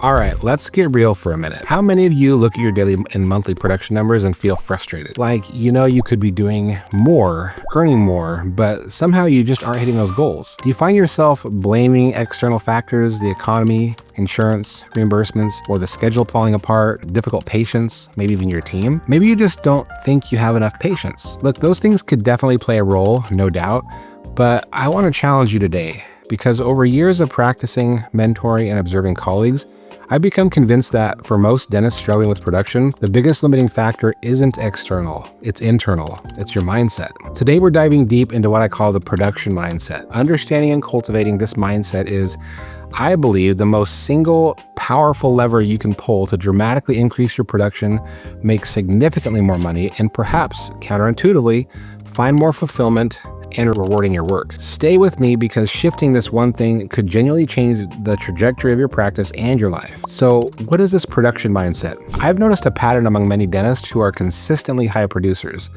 All right, let's get real for a minute. How many of you look at your daily and monthly production numbers and feel frustrated? Like, you could be doing more, earning more, but somehow you just aren't hitting those goals. Do you find yourself blaming external factors, the economy, insurance, reimbursements, or the schedule falling apart, difficult patients, maybe even your team? Maybe you just don't think you have enough patience. Look, those things could definitely play a role, no doubt, but I want to challenge you today because over years of practicing, mentoring, and observing colleagues, I've become convinced that for most dentists struggling with production, the biggest limiting factor isn't external, it's internal. It's your mindset. Today, we're diving deep into what I call the production mindset. Understanding and cultivating this mindset is, I believe, the most single powerful lever you can pull to dramatically increase your production, make significantly more money, and perhaps counterintuitively, find more fulfillment and rewarding your work. Stay with me because shifting this one thing could genuinely change the trajectory of your practice and your life. So what is this production mindset? I've noticed a pattern among many dentists who are consistently high producers.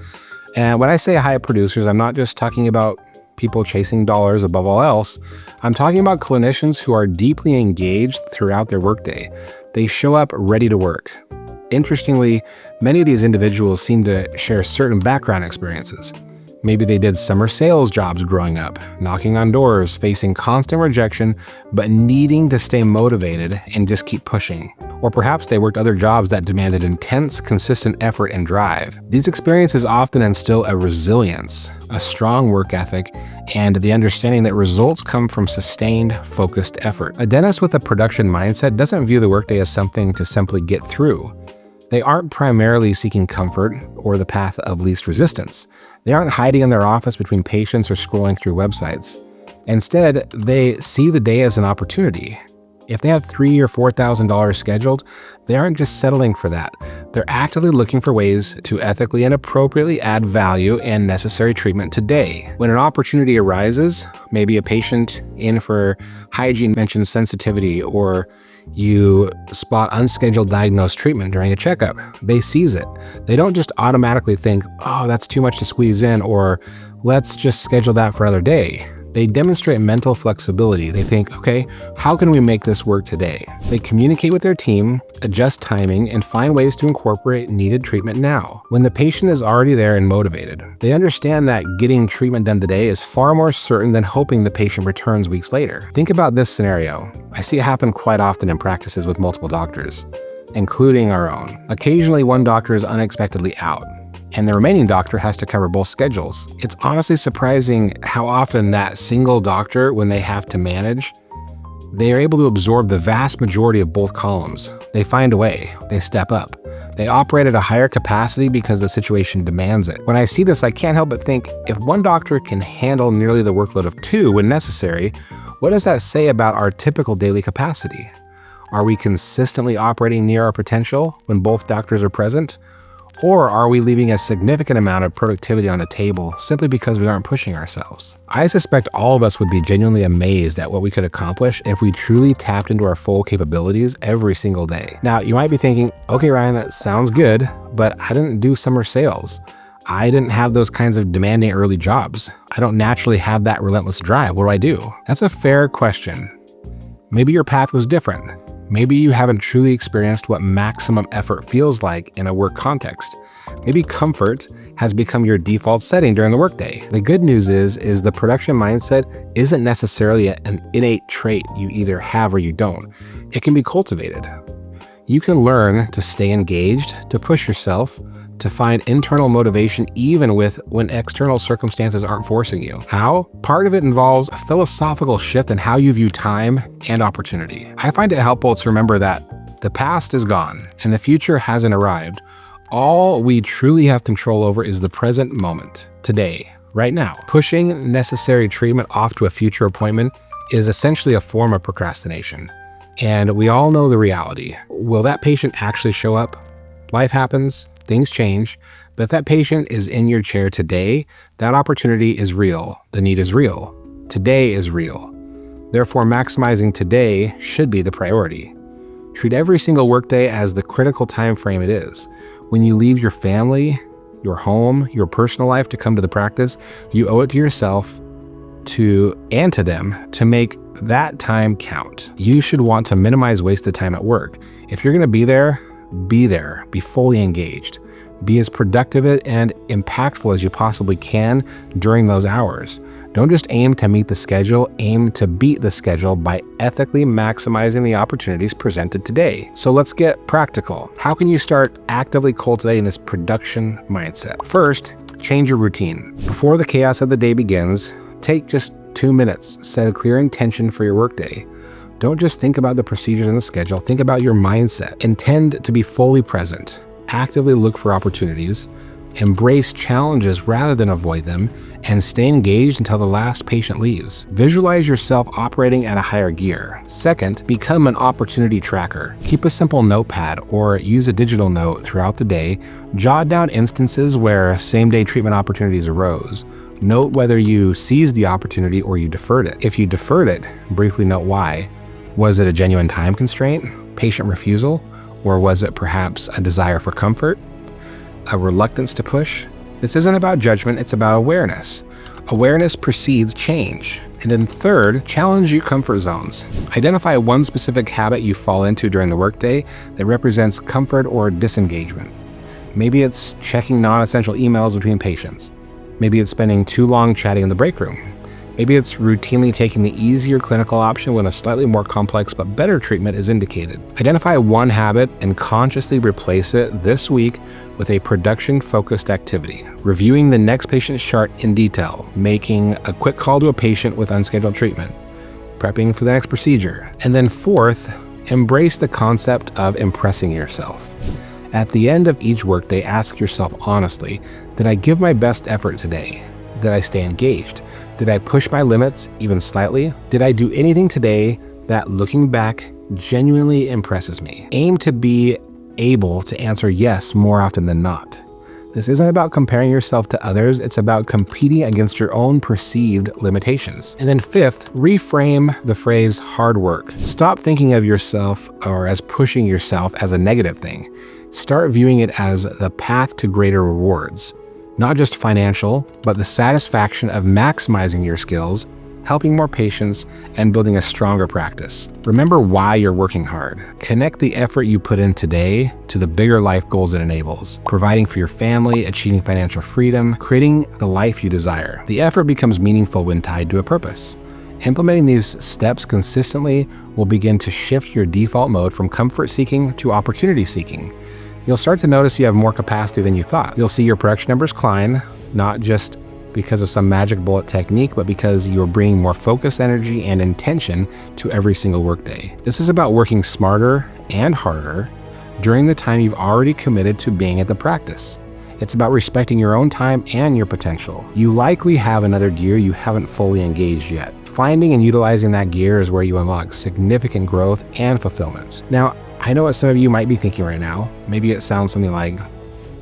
And when I say high producers, I'm not just talking about people chasing dollars above all else. I'm talking about clinicians who are deeply engaged throughout their workday. They show up ready to work. Interestingly, many of these individuals seem to share certain background experiences. Maybe they did summer sales jobs growing up, knocking on doors, facing constant rejection, but needing to stay motivated and just keep pushing. Or perhaps they worked other jobs that demanded intense, consistent effort and drive. These experiences often instill a resilience, a strong work ethic, and the understanding that results come from sustained, focused effort. A dentist with a production mindset doesn't view the workday as something to simply get through. They aren't primarily seeking comfort or the path of least resistance. They aren't hiding in their office between patients or scrolling through websites. Instead, they see the day as an opportunity. If they have $3,000 or $4,000 scheduled, they aren't just settling for that. They're actively looking for ways to ethically and appropriately add value and necessary treatment today. When an opportunity arises, maybe a patient in for hygiene mentions sensitivity, or you spot unscheduled diagnosed treatment during a checkup, they seize it. They don't just automatically think, oh, that's too much to squeeze in, or let's just schedule that for another day. They demonstrate mental flexibility. They think, okay, how can we make this work today? They communicate with their team, adjust timing, and find ways to incorporate needed treatment now. When the patient is already there and motivated, they understand that getting treatment done today is far more certain than hoping the patient returns weeks later. Think about this scenario. I see it happen quite often in practices with multiple doctors, including our own. Occasionally, one doctor is unexpectedly out, and the remaining doctor has to cover both schedules. It's honestly surprising how often that single doctor, when they have to manage, they are able to absorb the vast majority of both columns. They find a way, they step up. They operate at a higher capacity because the situation demands it. When I see this, I can't help but think, if one doctor can handle nearly the workload of two when necessary, what does that say about our typical daily capacity? Are we consistently operating near our potential when both doctors are present? Or are we leaving a significant amount of productivity on the table simply because we aren't pushing ourselves? I suspect all of us would be genuinely amazed at what we could accomplish if we truly tapped into our full capabilities every single day. Now, you might be thinking, okay, Ryan, that sounds good, but I didn't do summer sales. I didn't have those kinds of demanding early jobs. I don't naturally have that relentless drive. What do I do? That's a fair question. Maybe your path was different. Maybe you haven't truly experienced what maximum effort feels like in a work context. Maybe comfort has become your default setting during the workday. The good news is the production mindset isn't necessarily an innate trait you either have or you don't. It can be cultivated. You can learn to stay engaged, to push yourself, to find internal motivation even when external circumstances aren't forcing you. How? Part of it involves a philosophical shift in how you view time and opportunity. I find it helpful to remember that the past is gone and the future hasn't arrived. All we truly have control over is the present moment, today, right now. Pushing necessary treatment off to a future appointment is essentially a form of procrastination. And we all know the reality. Will that patient actually show up? Life happens. Things change, but if that patient is in your chair today, that opportunity is real. The need is real. Today is real. Therefore, maximizing today should be the priority. Treat every single workday as the critical time frame it is. When you leave your family, your home, your personal life to come to the practice, you owe it to yourself and to them to make that time count. You should want to minimize wasted time at work. If you're going to be there, be fully engaged. Be as productive and impactful as you possibly can during those hours. Don't just aim to meet the schedule, aim to beat the schedule by ethically maximizing the opportunities presented today. So let's get practical. How can you start actively cultivating this production mindset? First, change your routine. Before the chaos of the day begins, take just 2 minutes, set a clear intention for your workday. Don't just think about the procedures in the schedule, think about your mindset. Intend to be fully present. Actively look for opportunities. Embrace challenges rather than avoid them, and stay engaged until the last patient leaves. Visualize yourself operating at a higher gear. Second, become an opportunity tracker. Keep a simple notepad or use a digital note throughout the day. Jot down instances where same-day treatment opportunities arose. Note whether you seized the opportunity or you deferred it. If you deferred it, briefly note why. Was it a genuine time constraint, patient refusal, or was it perhaps a desire for comfort? A reluctance to push? This isn't about judgment, it's about awareness. Awareness precedes change. And then third, challenge your comfort zones. Identify one specific habit you fall into during the workday that represents comfort or disengagement. Maybe it's checking non-essential emails between patients. Maybe it's spending too long chatting in the break room. Maybe it's routinely taking the easier clinical option when a slightly more complex but better treatment is indicated. Identify one habit and consciously replace it this week with a production-focused activity. Reviewing the next patient's chart in detail, making a quick call to a patient with unscheduled treatment, prepping for the next procedure. And then fourth, embrace the concept of impressing yourself. At the end of each workday, ask yourself honestly, did I give my best effort today? Did I stay engaged? Did I push my limits even slightly? Did I do anything today that, looking back, genuinely impresses me? Aim to be able to answer yes more often than not. This isn't about comparing yourself to others, it's about competing against your own perceived limitations. And then fifth, reframe the phrase hard work. Stop thinking of yourself or as pushing yourself as a negative thing. Start viewing it as the path to greater rewards. Not just financial, but the satisfaction of maximizing your skills, helping more patients, and building a stronger practice. Remember why you're working hard. Connect the effort you put in today to the bigger life goals it enables, providing for your family, achieving financial freedom, creating the life you desire. The effort becomes meaningful when tied to a purpose. Implementing these steps consistently will begin to shift your default mode from comfort seeking to opportunity seeking. You'll start to notice you have more capacity than you thought. You'll see your production numbers climb, not just because of some magic bullet technique, but because you're bringing more focus, energy, and intention to every single workday. This is about working smarter and harder during the time you've already committed to being at the practice. It's about respecting your own time and your potential. You likely have another gear you haven't fully engaged yet. Finding and utilizing that gear is where you unlock significant growth and fulfillment. Now, I know what some of you might be thinking right now. Maybe it sounds something like,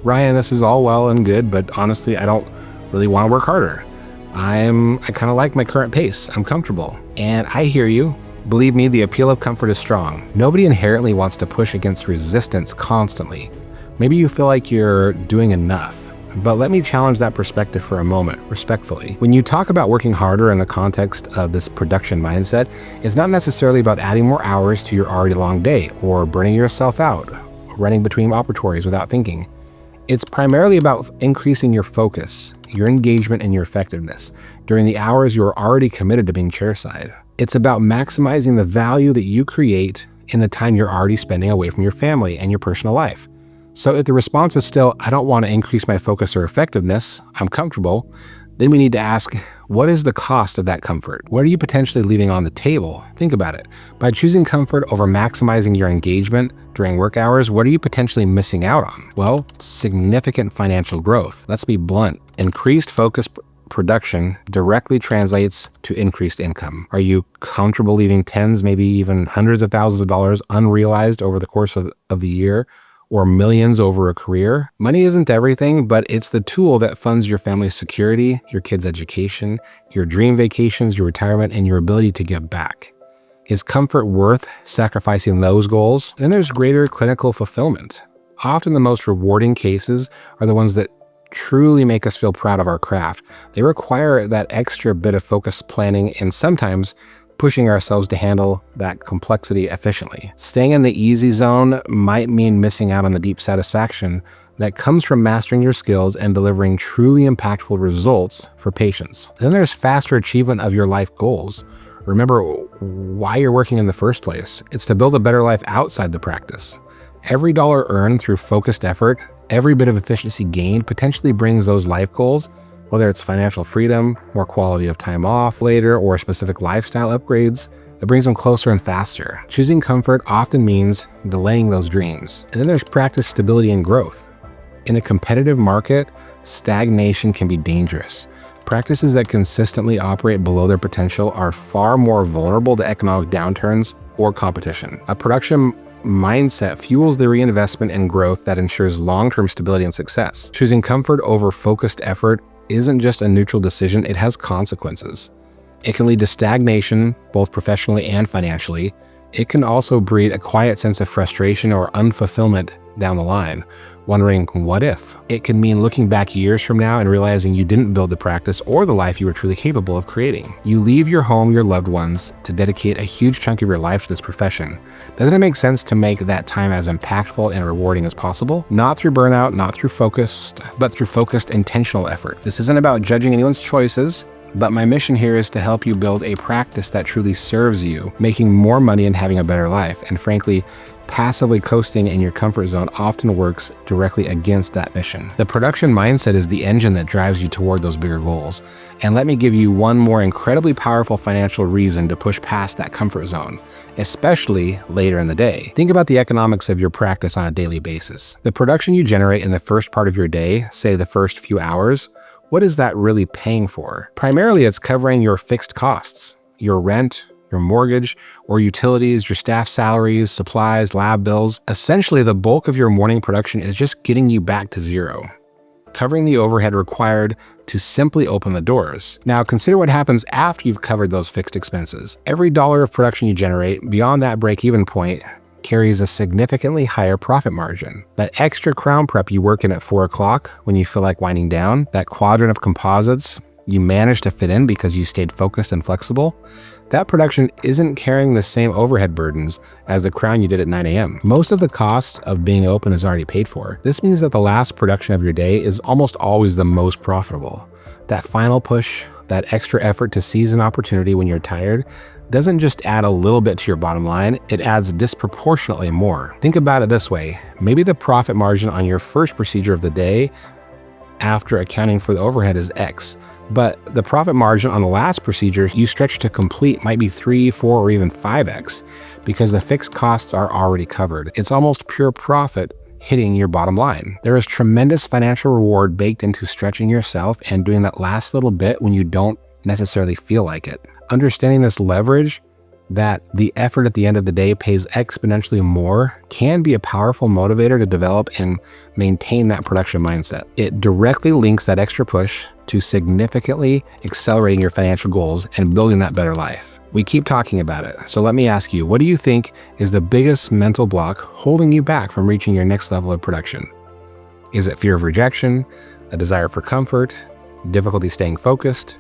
Ryan, this is all well and good, but honestly, I don't really want to work harder. I kind of like my current pace. I'm comfortable. And I hear you. Believe me, the appeal of comfort is strong. Nobody inherently wants to push against resistance constantly. Maybe you feel like you're doing enough. But let me challenge that perspective for a moment, respectfully. When you talk about working harder in the context of this production mindset, it's not necessarily about adding more hours to your already long day or burning yourself out, running between operatories without thinking. It's primarily about increasing your focus, your engagement, and your effectiveness during the hours you're already committed to being chairside. It's about maximizing the value that you create in the time you're already spending away from your family and your personal life. So if the response is still, I don't want to increase my focus or effectiveness, I'm comfortable, then we need to ask, what is the cost of that comfort? What are you potentially leaving on the table? Think about it. By choosing comfort over maximizing your engagement during work hours, what are you potentially missing out on? Well, significant financial growth. Let's be blunt. Increased focus production directly translates to increased income. Are you comfortable leaving tens, maybe even hundreds of thousands of dollars unrealized over the course of the year? Or millions over a career? Money isn't everything, but it's the tool that funds your family's security, your kids' education, your dream vacations, your retirement, and your ability to give back. Is comfort worth sacrificing those goals? Then there's greater clinical fulfillment. Often the most rewarding cases are the ones that truly make us feel proud of our craft. They require that extra bit of focus, planning, and sometimes pushing ourselves to handle that complexity efficiently. Staying in the easy zone might mean missing out on the deep satisfaction that comes from mastering your skills and delivering truly impactful results for patients. Then there's faster achievement of your life goals. Remember why you're working in the first place. It's to build a better life outside the practice. Every dollar earned through focused effort, every bit of efficiency gained potentially brings those life goals, whether it's financial freedom, more quality of time off later, or specific lifestyle upgrades. It brings them closer and faster. Choosing comfort often means delaying those dreams. And then there's practice stability and growth. In a competitive market, stagnation can be dangerous. Practices that consistently operate below their potential are far more vulnerable to economic downturns or competition. A production mindset fuels the reinvestment and growth that ensures long-term stability and success. Choosing comfort over focused effort isn't just a neutral decision, it has consequences. It can lead to stagnation, both professionally and financially. It can also breed a quiet sense of frustration or unfulfillment down the line, wondering, what if? It can mean looking back years from now and realizing you didn't build the practice or the life you were truly capable of creating. You leave your home, your loved ones, to dedicate a huge chunk of your life to this profession. Doesn't it make sense to make that time as impactful and rewarding as possible? Not through burnout, not through focused, but through focused intentional effort. This isn't about judging anyone's choices, but my mission here is to help you build a practice that truly serves you, making more money and having a better life. And frankly, passively coasting in your comfort zone often works directly against that mission. The production mindset is the engine that drives you toward those bigger goals. And let me give you one more incredibly powerful financial reason to push past that comfort zone, especially later in the day. Think about the economics of your practice on a daily basis. The production you generate in the first part of your day, say the first few hours, what is that really paying for? Primarily, it's covering your fixed costs, your rent, your mortgage, or utilities, your staff salaries, supplies, lab bills. Essentially, the bulk of your morning production is just getting you back to zero, covering the overhead required to simply open the doors. Now, consider what happens after you've covered those fixed expenses. Every dollar of production you generate beyond that break-even point carries a significantly higher profit margin. That extra crown prep you work in at 4 o'clock when you feel like winding down, that quadrant of composites you managed to fit in because you stayed focused and flexible, that production isn't carrying the same overhead burdens as the crown you did at 9 a.m. Most of the cost of being open is already paid for. This means that the last production of your day is almost always the most profitable. That final push, that extra effort to seize an opportunity when you're tired, doesn't just add a little bit to your bottom line, it adds disproportionately more. Think about it this way. Maybe the profit margin on your first procedure of the day after accounting for the overhead is X, but the profit margin on the last procedure you stretch to complete might be 3, 4, or even 5X because the fixed costs are already covered. It's almost pure profit hitting your bottom line. There is tremendous financial reward baked into stretching yourself and doing that last little bit when you don't necessarily feel like it. Understanding this leverage, that the effort at the end of the day pays exponentially more, can be a powerful motivator to develop and maintain that production mindset. It directly links that extra push to significantly accelerating your financial goals and building that better life. We keep talking about it, so let me ask you, what do you think is the biggest mental block holding you back from reaching your next level of production? Is it fear of rejection, a desire for comfort, difficulty staying focused?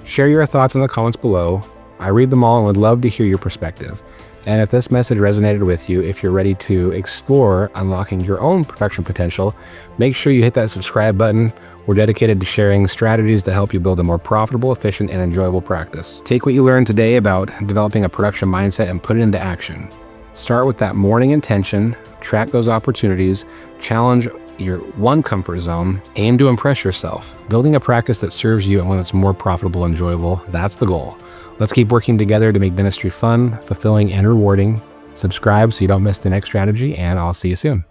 Share your thoughts in the comments below. I read them all and would love to hear your perspective. And if this message resonated with you, if you're ready to explore unlocking your own production potential, make sure you hit that subscribe button. We're dedicated to sharing strategies to help you build a more profitable, efficient, and enjoyable practice. Take what you learned today about developing a production mindset and put it into action. Start with that morning intention, track those opportunities, challenge your one comfort zone, aim to impress yourself. Building a practice that serves you and one that's more profitable and enjoyable, that's the goal. Let's keep working together to make dentistry fun, fulfilling, and rewarding. Subscribe so you don't miss the next strategy, and I'll see you soon.